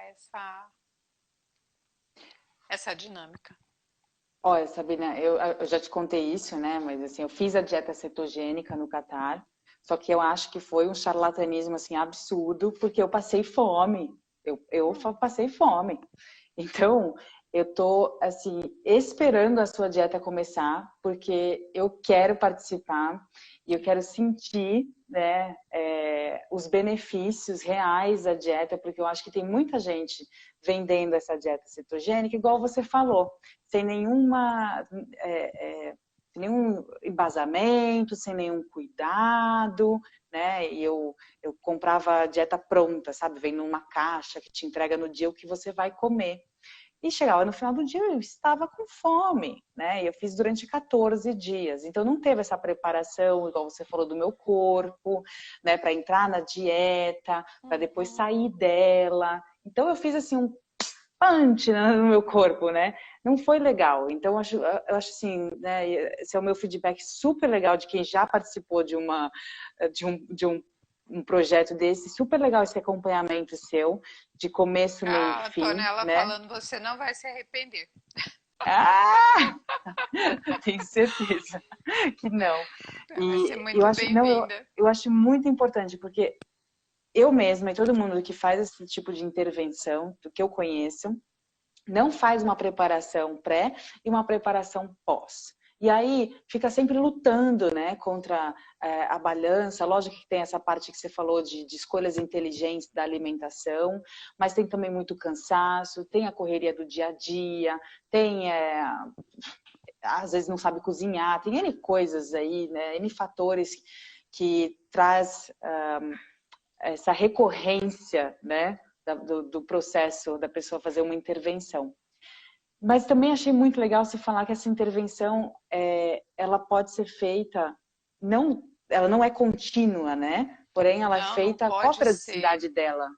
essa dinâmica. Olha, Sabina, eu já te contei isso, né? Mas assim, eu fiz a dieta cetogênica no Catar, só que eu acho que foi um charlatanismo assim absurdo, porque eu passei fome. Passei fome. Então, eu tô assim esperando a sua dieta começar, porque eu quero participar e eu quero sentir, né, os benefícios reais da dieta, porque eu acho que tem muita gente vendendo essa dieta cetogênica, igual você falou, sem sem nenhum embasamento, sem nenhum cuidado, né? E eu comprava a dieta pronta, sabe? Vem numa caixa que te entrega no dia o que você vai comer. E chegava no final do dia, eu estava com fome, né? E eu fiz durante 14 dias. Então não teve essa preparação, igual você falou, do meu corpo, né? Para entrar na dieta, para depois sair dela. Então eu fiz assim um punch no meu corpo, né? Não foi legal. Então eu acho assim, né? Esse é o meu feedback super legal de quem já participou de um projeto desse, super legal esse acompanhamento seu, de começo, meio e A fim, Antonella né? falando, você não vai se arrepender. Ah! Tenho certeza que não. Vai ser E eu muito acho, não, bem-vinda. eu acho muito importante, porque eu mesma e todo mundo que faz esse tipo de intervenção, do que eu conheço, não faz uma preparação pré e uma preparação pós. E aí fica sempre lutando, né, contra a balança. Lógico que tem essa parte que você falou de escolhas inteligentes da alimentação, mas tem também muito cansaço, tem a correria do dia a dia, tem às vezes não sabe cozinhar, tem N coisas aí, né, N fatores que traz essa recorrência, né, do processo da pessoa fazer uma intervenção. Mas também achei muito legal você falar que essa intervenção, ela pode ser feita, ela não é contínua, né? Porém, ela é Não, não feita, qual a pode ser. periodicidade dela?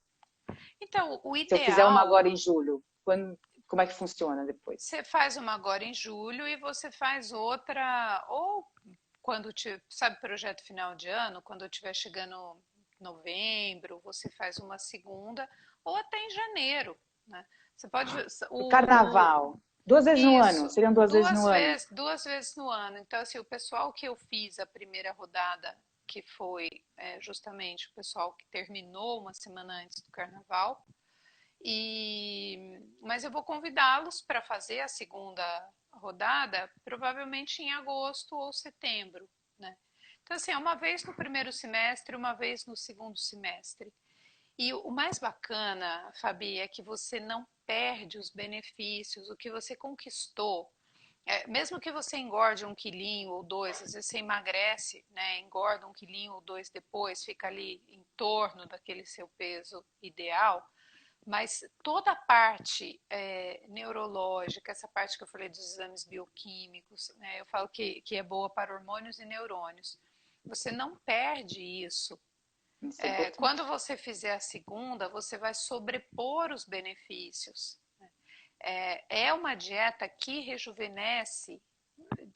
Então, o Se eu fizer uma ideal, agora em julho, como é que funciona depois? você faz uma agora em julho e você faz outra, ou quando sabe, projeto final de ano, quando estiver chegando novembro, você faz uma segunda, ou até em janeiro, né? Você pode, O o, carnaval, 2 vezes no ano, isso, seriam 2 vezes no ano. duas vezes no ano. Então, assim, o pessoal que eu fiz a primeira rodada, que foi justamente o pessoal que terminou uma semana antes do carnaval, mas eu vou convidá-los para fazer a segunda rodada, provavelmente em agosto ou setembro, né? Então, assim, é uma vez no primeiro semestre, uma vez no segundo semestre. E o mais bacana, Fabi, é que você não perde os benefícios, o que você conquistou. Mesmo que você engorde 1 quilinho ou 2, às vezes você emagrece, né? Engorda 1 quilinho ou 2 depois, fica ali em torno daquele seu peso ideal. Mas toda a parte neurológica, essa parte que eu falei dos exames bioquímicos, né? Eu falo que é boa para hormônios e neurônios. Você não perde isso. Isso é importante. Quando você fizer a segunda, você vai sobrepor os benefícios. É uma dieta que rejuvenesce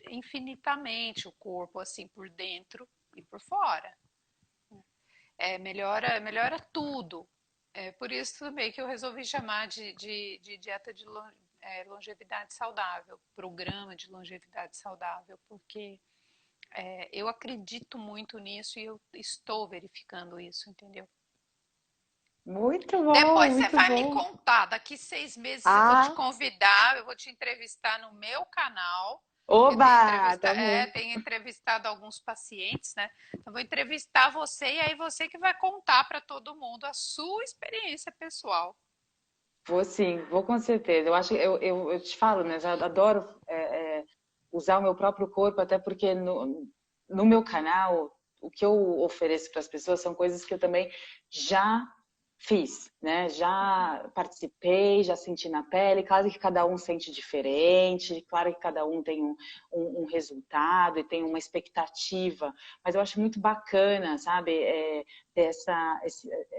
infinitamente o corpo, assim, por dentro e por fora. Melhora tudo. Por isso também que eu resolvi chamar de dieta de longevidade saudável, programa de longevidade saudável, porque eu acredito muito nisso e eu estou verificando isso, entendeu? Muito bom, Depois você muito vai me bom. contar, daqui 6 meses eu vou te Ah, convidar, eu vou te entrevistar no meu canal. Eu oba, tá bom. tenho entrevistado alguns pacientes, né? Eu vou entrevistar você e aí você que vai contar para todo mundo a sua experiência pessoal. Vou sim, vou com certeza. Eu acho, eu te falo, né? Eu adoro usar o meu próprio corpo, até porque no meu canal, o que eu ofereço para as pessoas são coisas que eu também já fiz, né? Já participei, já senti na pele. Claro que cada um sente diferente, claro que cada um tem um resultado e tem uma expectativa, mas eu acho muito bacana, sabe? Ter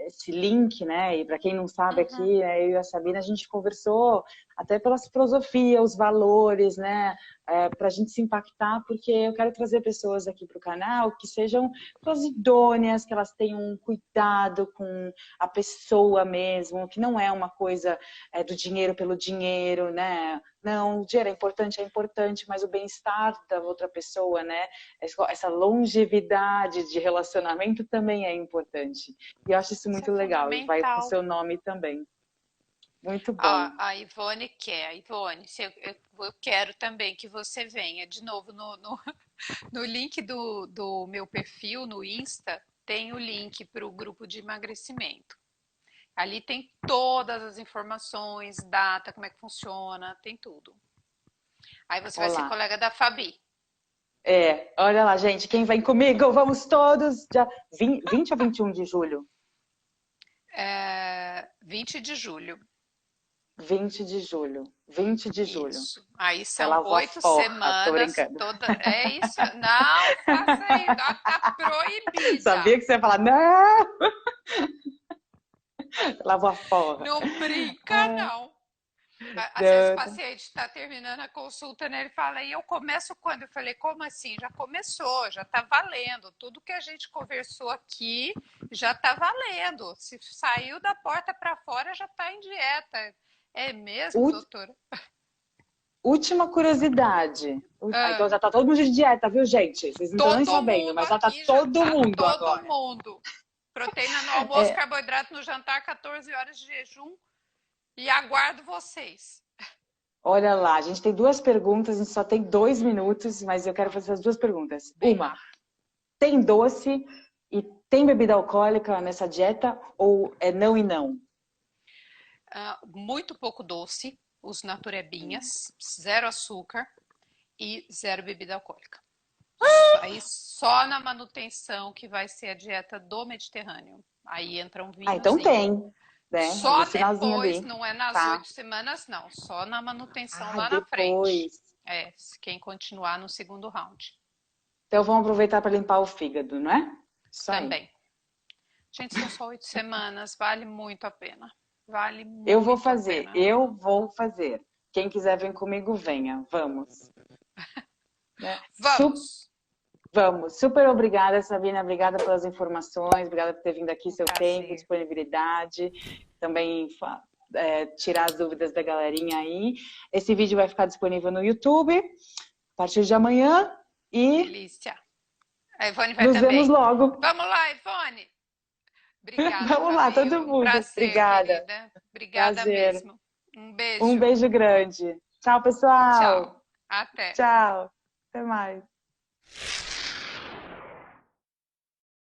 esse link, né? E para quem não sabe Uhum. aqui, eu e a Sabina, a gente conversou até pela filosofia, os valores, né? Para a gente se impactar, porque eu quero trazer pessoas aqui para o canal que sejam pessoas idôneas, que elas tenham um cuidado com a pessoa mesmo, que não é uma coisa do dinheiro pelo dinheiro, né? Não, o dinheiro é importante, mas o bem-estar da outra pessoa, né? Essa longevidade de relacionamento também é importante. E eu acho isso Isso é muito legal, e vai com o fundamental. seu nome também. Muito bom. A Ivone quer. Ivone, se eu quero também que você venha de novo no link do meu perfil no Insta, tem o link para o grupo de emagrecimento. Ali tem todas as informações, data, como é que funciona, tem tudo. Aí você vai ser Olá. colega da Fabi. Olha lá, gente, quem vem comigo? Vamos todos, dia 20 ou 21 de julho? 20 de julho. 20 de julho. 20 de julho. Isso. Aí Eu são lavo a 8 forra, tô semanas. brincando. É isso. Não, faça isso. Tá Sabia proibida. que você ia falar, não! Lavo a forra. Não brinca, Ah, não. Às vezes o não. paciente está terminando a consulta, né? Ele fala, e eu começo quando? Eu falei, como assim? Já começou, já está valendo. Tudo que a gente conversou aqui já está valendo. Se saiu da porta para fora, já está em dieta. É mesmo, Ú- doutora? Última curiosidade. Então Ah, já tá todo mundo de dieta, viu, gente? Vocês não estão nem todo sabendo, mundo mas já tá aqui, já todo está mundo todo agora. mundo. Proteína no almoço, É, carboidrato no jantar, 14 horas de jejum. E aguardo vocês. olha lá, a gente tem duas perguntas, a gente só tem 2 minutos, mas eu quero fazer as duas perguntas. Bem Uma, rápido. tem doce e tem bebida alcoólica nessa dieta ou é não e não? Muito pouco doce, os naturebinhas, zero açúcar e zero bebida alcoólica. Aí só na manutenção que vai ser a dieta do Mediterrâneo. Aí entra um Ah, então vinhozinho. tem, né? Só No finalzinho depois, ali. não é nas Tá. 8 semanas, não. Só na manutenção Ah, lá na frente. depois. É, quem continuar no segundo round. Então vamos aproveitar para limpar o fígado, não é? Isso aí. Também. Gente, são só 8 semanas, vale muito a pena. Vale Eu vou muito a fazer, pena. eu vou fazer. Quem quiser vir comigo, venha. Vamos. Né? Vamos! Vamos. Super obrigada, Sabina. Obrigada pelas informações. Obrigada por ter vindo aqui, seu tempo, Prazer. disponibilidade. Também tirar as dúvidas da galerinha aí. Esse vídeo vai ficar disponível no YouTube a partir de amanhã. E Delícia. A Ivone vai nos também. vemos logo. Vamos lá, Ivone! Obrigada, Vamos lá, Fabi. todo Um mundo. prazer, Obrigada. querida. Obrigada Prazer. mesmo. Um beijo. Um beijo grande. Tchau, pessoal. Tchau. Até. Tchau. Até mais.